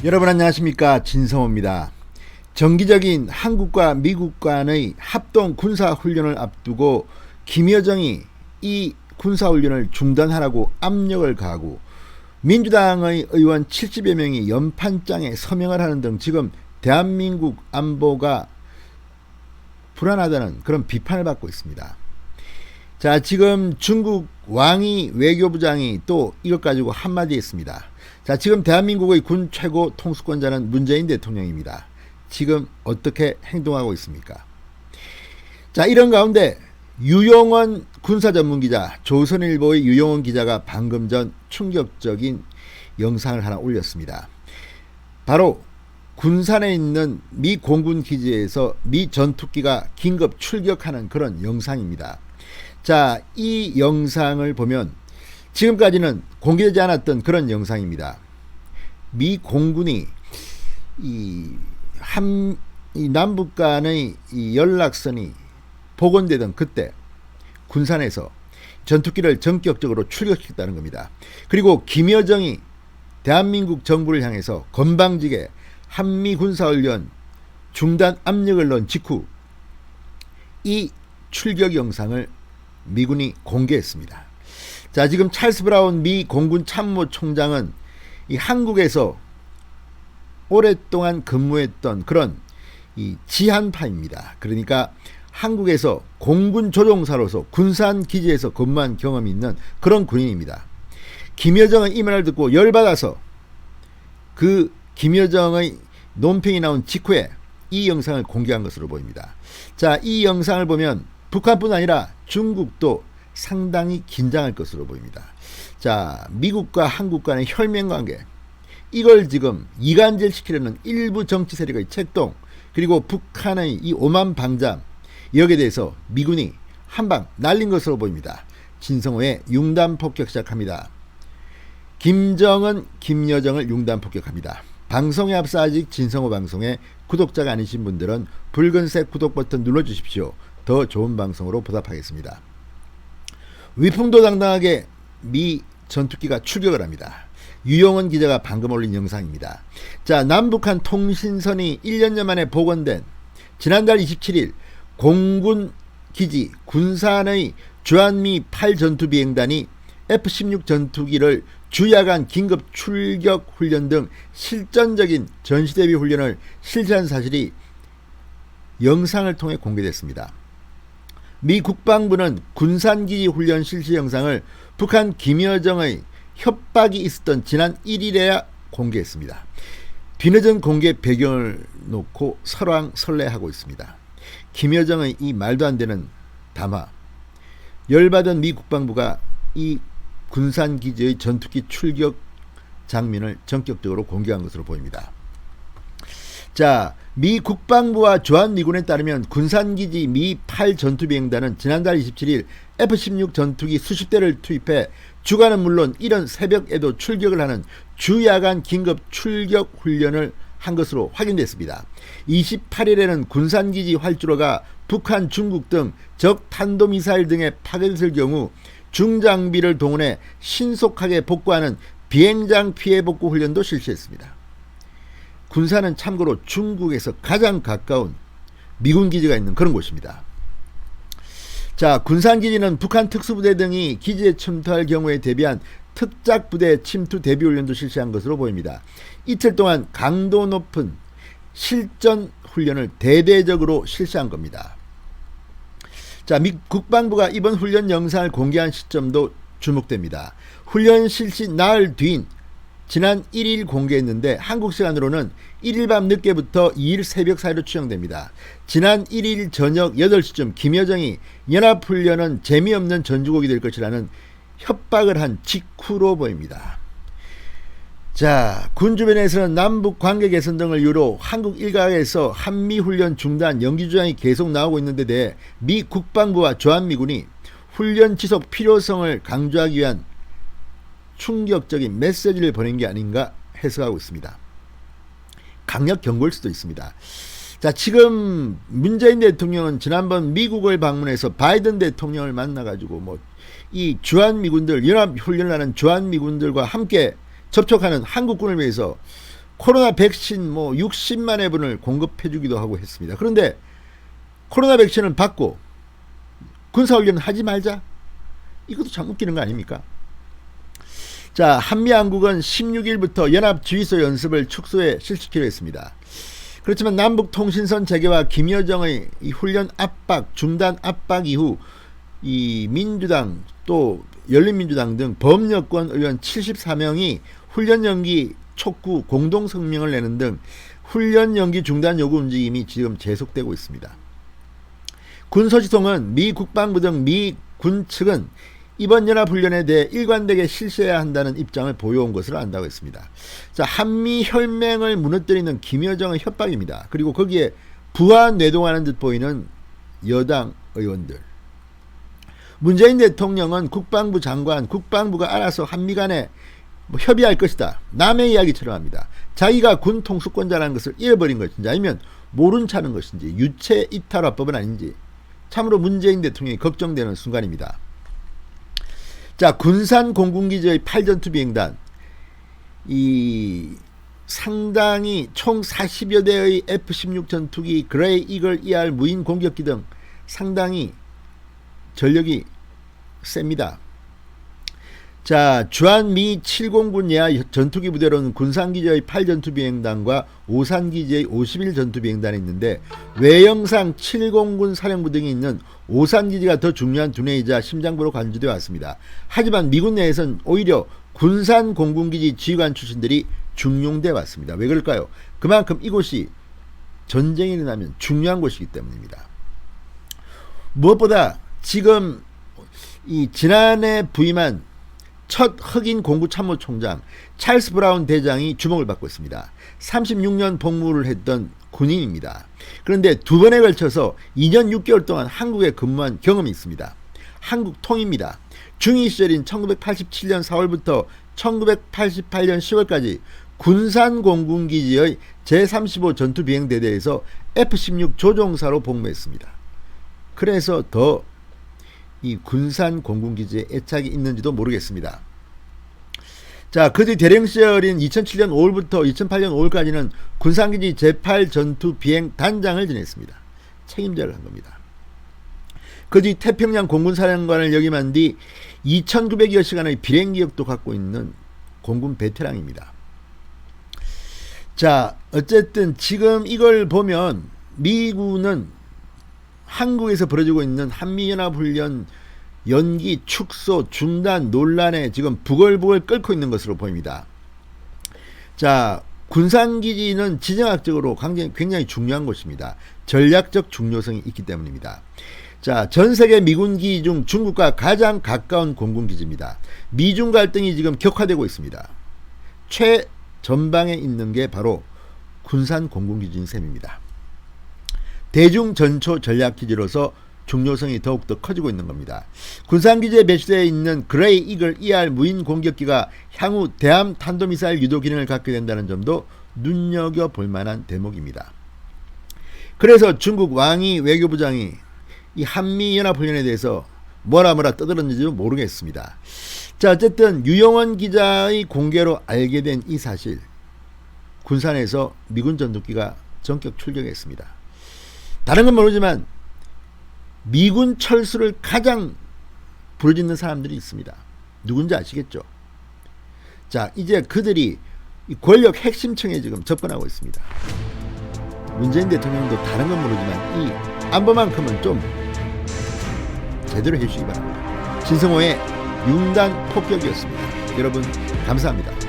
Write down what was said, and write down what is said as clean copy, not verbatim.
여러분 안녕하십니까, 진성호입니다. 정기적인 한국과 미국 간의 합동 군사훈련을 앞두고 김여정이 이 군사훈련을 중단하라고 압력을 가하고 민주당의 의원 70여 명이 연판장에 서명을 하는 등 지금 대한민국 안보가 불안하다는 그런 비판을 받고 있습니다. 자, 지금 중국 왕이 외교부장이 또 이것 가지고 한마디 했습니다. 자, 지금 대한민국의 군 최고 통수권자는 문재인 대통령입니다. 지금 어떻게 행동하고 있습니까? 자, 이런 가운데 유용원 군사전문기자, 조선일보의 유용원 기자가 방금 전 충격적인 영상을 하나 올렸습니다. 바로 군산에 있는 미 공군 기지에서 미 전투기가 긴급 출격하는 그런 영상입니다. 자, 이 영상을 보면 지금까지는 공개되지 않았던 그런 영상입니다. 미 공군이 이 남북 간의 이 연락선이 복원되던 그때 군산에서 전투기를 전격적으로 출격했다는 겁니다. 그리고 김여정이 대한민국 정부를 향해서 건방지게 한미 군사훈련 중단 압력을 넣은 직후 이 출격 영상을 미군이 공개했습니다. 자, 지금 찰스 브라운 미 공군 참모총장은 이 한국에서 오랫동안 근무했던 그런 이 지한파입니다. 그러니까 한국에서 공군 조종사로서 군산 기지에서 근무한 경험이 있는 그런 군인입니다. 김여정의 이 말을 듣고 열받아서 그 김여정의 논평이 나온 직후에 이 영상을 공개한 것으로 보입니다. 자, 이 영상을 보면 북한뿐 아니라 중국도 상당히 긴장할 것으로 보입니다. 자, 미국과 한국 간의 혈맹관계, 이걸 지금 이간질시키려는 일부 정치 세력의 책동, 그리고 북한의 이 오만 방장, 여기에 대해서 미군이 한방 날린 것으로 보입니다. 진성호의 융단 폭격 시작합니다. 김정은, 김여정을 융단 폭격합니다. 방송에 앞서 아직 진성호 방송에 구독자가 아니신 분들은 붉은색 구독 버튼 눌러주십시오. 더 좋은 방송으로 보답하겠습니다. 위풍도당당하게 미 전투기가 출격을 합니다. 유용원 기자가 방금 올린 영상입니다. 자, 남북한 통신선이 1년여 만에 복원된 지난달 27일 공군 기지 군산의 주한미 8전투비행단이 F-16 전투기를 주야간 긴급 출격 훈련 등 실전적인 전시대비 훈련을 실시한 사실이 영상을 통해 공개됐습니다. 미 국방부는 군산기지 훈련 실시 영상을 북한 김여정의 협박이 있었던 지난 1일에야 공개했습니다. 뒤늦은 공개 배경을 놓고 설왕설래하고 있습니다. 김여정의 이 말도 안 되는 담화, 열받은 미 국방부가 이 군산기지의 전투기 출격 장면을 전격적으로 공개한 것으로 보입니다. 자, 미 국방부와 주한미군에 따르면 군산기지 미 8 전투비행단은 지난달 27일 F-16 전투기 수십 대를 투입해 주간은 물론 이른 새벽에도 출격을 하는 주야간 긴급 출격 훈련을 한 것으로 확인됐습니다. 28일에는 군산기지 활주로가 북한, 중국 등 적 탄도미사일 등에 파괴됐을 경우 중장비를 동원해 신속하게 복구하는 비행장 피해 복구 훈련도 실시했습니다. 군산은 참고로 중국에서 가장 가까운 미군 기지가 있는 그런 곳입니다. 자, 군산기지는 북한 특수부대 등이 기지에 침투할 경우에 대비한 특작부대 침투 대비훈련도 실시한 것으로 보입니다. 이틀 동안 강도 높은 실전 훈련을 대대적으로 실시한 겁니다. 자, 미 국방부가 이번 훈련 영상을 공개한 시점도 주목됩니다. 훈련 실시 나흘 뒤인 지난 1일 공개했는데 한국 시간으로는 1일 밤 늦게부터 2일 새벽 사이로 추정됩니다. 지난 1일 저녁 8시쯤 김여정이 연합훈련은 재미없는 전주곡이 될 것이라는 협박을 한 직후로 보입니다. 자, 군 주변에서는 남북 관계 개선 등을 이유로 한국 일각에서 한미훈련 중단 연기 주장이 계속 나오고 있는 데 대해 미 국방부와 주한미군이 훈련 지속 필요성을 강조하기 위한 충격적인 메시지를 보낸 게 아닌가 해석하고 있습니다. 강력 경고일 수도 있습니다. 자, 지금 문재인 대통령은 지난번 미국을 방문해서 바이든 대통령을 만나가지고 이 주한미군들, 연합훈련을 하는 주한미군들과 함께 접촉하는 한국군을 위해서 코로나 백신 뭐 60만 회분을 공급해 주기도 하고 했습니다. 그런데 코로나 백신을 받고 군사훈련을 하지 말자? 이것도 참 웃기는 거 아닙니까? 자, 한미양국은 16일부터 연합지휘소 연습을 축소해 실시키로 했습니다. 그렇지만 남북통신선 재개와 김여정의 이 훈련 압박, 중단 압박 이후 이 민주당 또 열린민주당 등 범여권 의원 74명이 훈련 연기 촉구 공동 성명을 내는 등 훈련 연기 중단 요구 움직임이 지금 계속되고 있습니다. 군소지통은 미 국방부 등 미 군 측은 이번 연합훈련에 대해 일관되게 실시해야 한다는 입장을 보여온 것으로 안다고 했습니다. 자, 한미 혈맹을 무너뜨리는 김여정의 협박입니다. 그리고 거기에 부하 뇌동하는 듯 보이는 여당 의원들. 문재인 대통령은 국방부 장관, 국방부가 알아서 한미 간에 협의할 것이다. 남의 이야기처럼 합니다. 자기가 군 통수권자라는 것을 잃어버린 것인지 아니면 모른 차는 것인지 유체 이탈화법은 아닌지 참으로 문재인 대통령이 걱정되는 순간입니다. 자, 군산 공군기지의 8전투 비행단 이 상당히 총 40여 대의 F-16 전투기, 그레이 이글 ER 무인 공격기 등 상당히 전력이 셉니다. 자, 주한미 7공군 예하 전투기 부대로는 군산기지의 8전투 비행단과 오산기지의 51 전투 비행단이 있는데 외형상 7공군 사령부 등이 있는 오산기지가 더 중요한 두뇌이자 심장부로 간주되어 왔습니다. 하지만 미군 내에선 오히려 군산 공군기지 지휘관 출신들이 중용돼 왔습니다. 왜 그럴까요? 그만큼 이곳이 전쟁이 일어나면 중요한 곳이기 때문입니다. 무엇보다 지금 이 지난해 부임한 첫 흑인 공구참모총장 찰스 브라운 대장이 주목을 받고 있습니다. 36년 복무를 했던 군인입니다. 그런데 두 번에 걸쳐서 2년 6개월 동안 한국에 근무한 경험이 있습니다. 한국통입니다. 중위 시절인 1987년 4월부터 1988년 10월까지 군산 공군기지의 제35 전투비행대대에서 F-16 조종사로 복무했습니다. 그래서 더 이 군산 공군기지에 애착이 있는지도 모르겠습니다. 자, 그뒤 대령 시절인 2007년 5월부터 2008년 5월까지는 군산기지 제8 전투 비행 단장을 지냈습니다. 책임자를 한 겁니다. 그뒤 태평양 공군사령관을 역임한 뒤 2,900여 시간의 비행 기억도 갖고 있는 공군 베테랑입니다. 자, 어쨌든 지금 이걸 보면 미군은 한국에서 벌어지고 있는 한미연합훈련 연기, 축소, 중단 논란에 지금 부글부글 끓고 있는 것으로 보입니다. 자, 군산기지는 지정학적으로 굉장히 중요한 곳입니다. 전략적 중요성이 있기 때문입니다. 자, 전세계 미군기지 중 중국과 가장 가까운 공군기지입니다. 미중 갈등이 지금 격화되고 있습니다. 최전방에 있는 게 바로 군산 공군기지인 셈입니다. 대중전초 전략기지로서 중요성이 더욱더 커지고 있는 겁니다. 군산기지에 배치되어 있는 그레이 이글 ER 무인 공격기가 향후 대함 탄도미사일 유도 기능을 갖게 된다는 점도 눈여겨볼 만한 대목입니다. 그래서 중국 왕이 외교부장이 이 한미연합훈련에 대해서 뭐라 떠들었는지도 모르겠습니다. 자, 어쨌든 유영원 기자의 공개로 알게 된 이 사실, 군산에서 미군 전투기가 전격 출격했습니다. 다른 건 모르지만 미군 철수를 가장 부르짖는 사람들이 있습니다. 누군지 아시겠죠? 자, 이제 그들이 권력 핵심층에 지금 접근하고 있습니다. 문재인 대통령도 다른 건 모르지만 이 안보만큼은 좀 제대로 해주시기 바랍니다. 진성호의 융단 폭격이었습니다. 여러분 감사합니다.